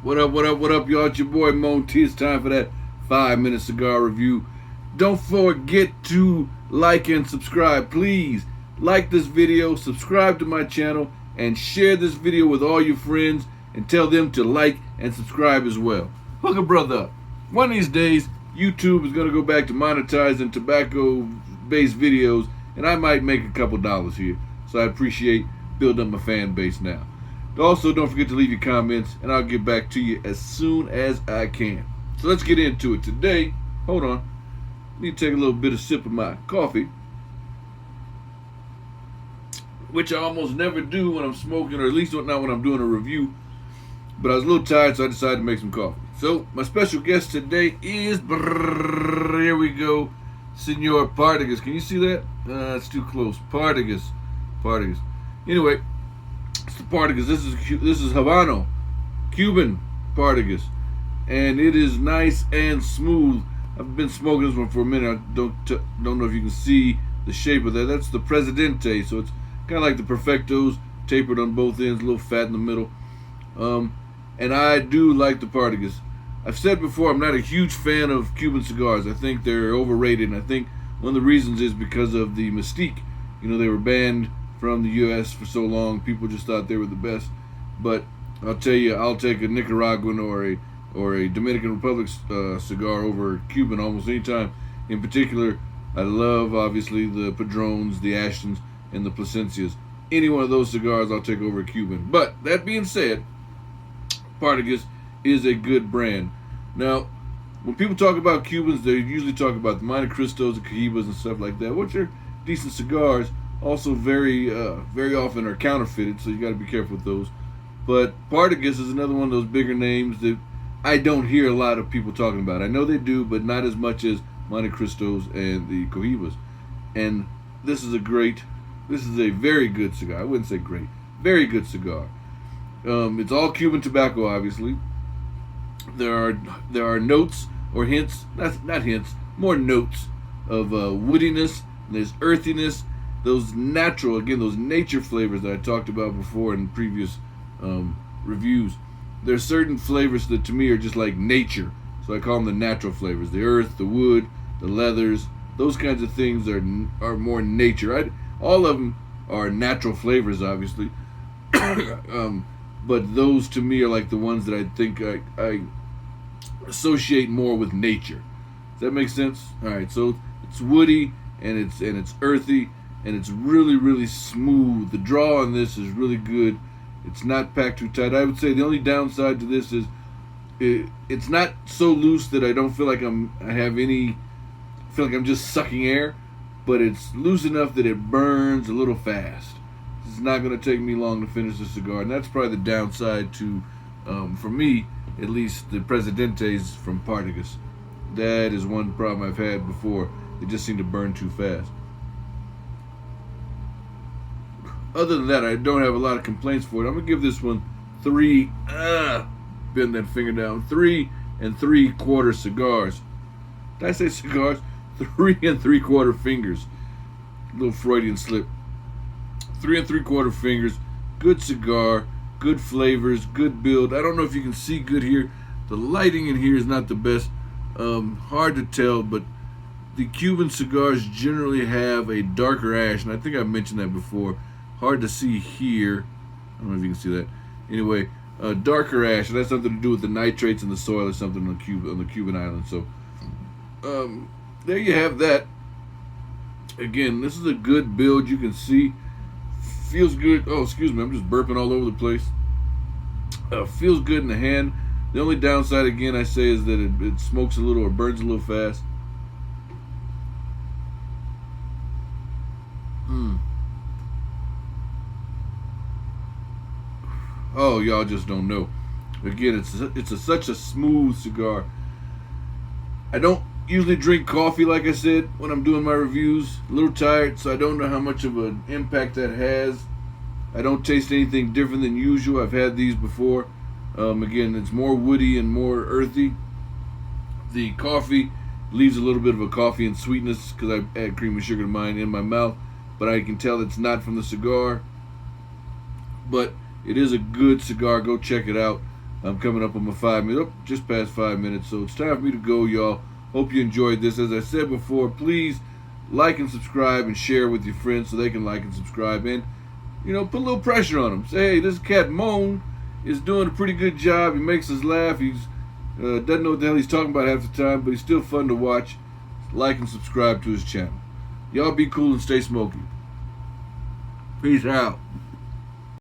What up, what up, what up, y'all? It's your boy Monty. It's time for that 5-minute cigar review. Don't forget to like and subscribe. Please like this video, subscribe to my channel, and share this video with all your friends and tell them to like and subscribe as well. Hook a brother up. One of these days, YouTube is going to go back to monetizing tobacco-based videos, and I might make a couple dollars here. So I appreciate building up my fan base now. Also, don't forget to leave your comments, and I'll get back to you as soon as I can. So let's get into it. Today, hold on, I need to take a little bit of sip of my coffee, which I almost never do when I'm smoking, or at least not when I'm doing a review. But I was a little tired, so I decided to make some coffee. So my special guest today is, here we go, Senor Partagas. Can you see that? It's too close. Partagas. Anyway, it's the Partagas. This is Habano, Cuban Partagas, and it is nice and smooth. I've been smoking this one for a minute. I don't know if you can see the shape of that. That's the Presidente, so it's kind of like the Perfectos, tapered on both ends, a little fat in the middle. And I do like the Partagas. I've said before, I'm not a huge fan of Cuban cigars. I think they're overrated, and I think one of the reasons is because of the mystique. You know, they were banned from the U.S. for so long. People just thought they were the best. But I'll tell you, I'll take a Nicaraguan or a Dominican Republic cigar over Cuban almost any time. In particular, I love, obviously, the Padrones, the Ashtons, and the Plasencias. Any one of those cigars I'll take over a Cuban. But that being said, Partagas is a good brand. Now, when people talk about Cubans, they usually talk about the Monte Cristos, the Cohibas, and stuff like that, which are decent cigars. Also, very often are counterfeited, so you got to be careful with those. But Partagas is another one of those bigger names that I don't hear a lot of people talking about. I know they do, but not as much as Monte Cristos and the Cohibas. And this is a very good cigar. I wouldn't say great, very good cigar. It's all Cuban tobacco, obviously. There are notes or hints, not hints, more notes of woodiness. There's earthiness. Those nature flavors that I talked about before in previous reviews. There's certain flavors that to me are just like nature, so I call them the natural flavors. The earth, the wood, the leathers, those kinds of things are more nature. All of them are natural flavors, obviously, but those to me are like the ones that I think I associate more with nature. Does that make sense? All right, so it's woody and it's earthy. And it's really, really smooth. The draw on this is really good. It's not packed too tight. I would say the only downside to this is it's not so loose that I don't feel like I feel like I'm just sucking air, but it's loose enough that it burns a little fast. It's not going to take me long to finish the cigar, and that's probably the downside to, for me, at least, the Presidentes from Partagas. That is one problem I've had before. They just seem to burn too fast. Other than that, I don't have a lot of complaints for it. I'm going to give this one 3, bend that finger down, 3 3/4 cigars. Did I say cigars? 3 3/4 fingers. A little Freudian slip. 3 3/4 fingers. Good cigar, good flavors, good build. I don't know if you can see good here. The lighting in here is not the best. Hard to tell, but the Cuban cigars generally have a darker ash, and I think I mentioned that before. Hard to see here. I don't know if you can see that. Anyway, darker ash, and that's something to do with the nitrates in the soil or something on the Cuban island. So, there you have that. Again, this is a good build. You can see. Feels good. Oh, excuse me. I'm just burping all over the place. Feels good in the hand. The only downside, again, I say, is that it smokes a little or burns a little fast. Oh, y'all just don't know. Again, it's such a smooth cigar. I don't usually drink coffee, like I said, when I'm doing my reviews. A little tired, so I don't know how much of an impact that has. I don't taste anything different than usual. I've had these before. Again, it's more woody and more earthy. The coffee leaves a little bit of a coffee and sweetness because I add cream and sugar to mine in my mouth, but I can tell it's not from the cigar. But it is a good cigar. Go check it out. I'm coming up on my 5 minutes, just past 5 minutes, so it's time for me to go, y'all. Hope you enjoyed this. As I said before, please like and subscribe and share with your friends so they can like and subscribe. And, put a little pressure on them. Say, hey, this cat Moan is doing a pretty good job. He makes us laugh. He's doesn't know what the hell he's talking about half the time, but he's still fun to watch. Like and subscribe to his channel. Y'all be cool and stay smoky. Peace out.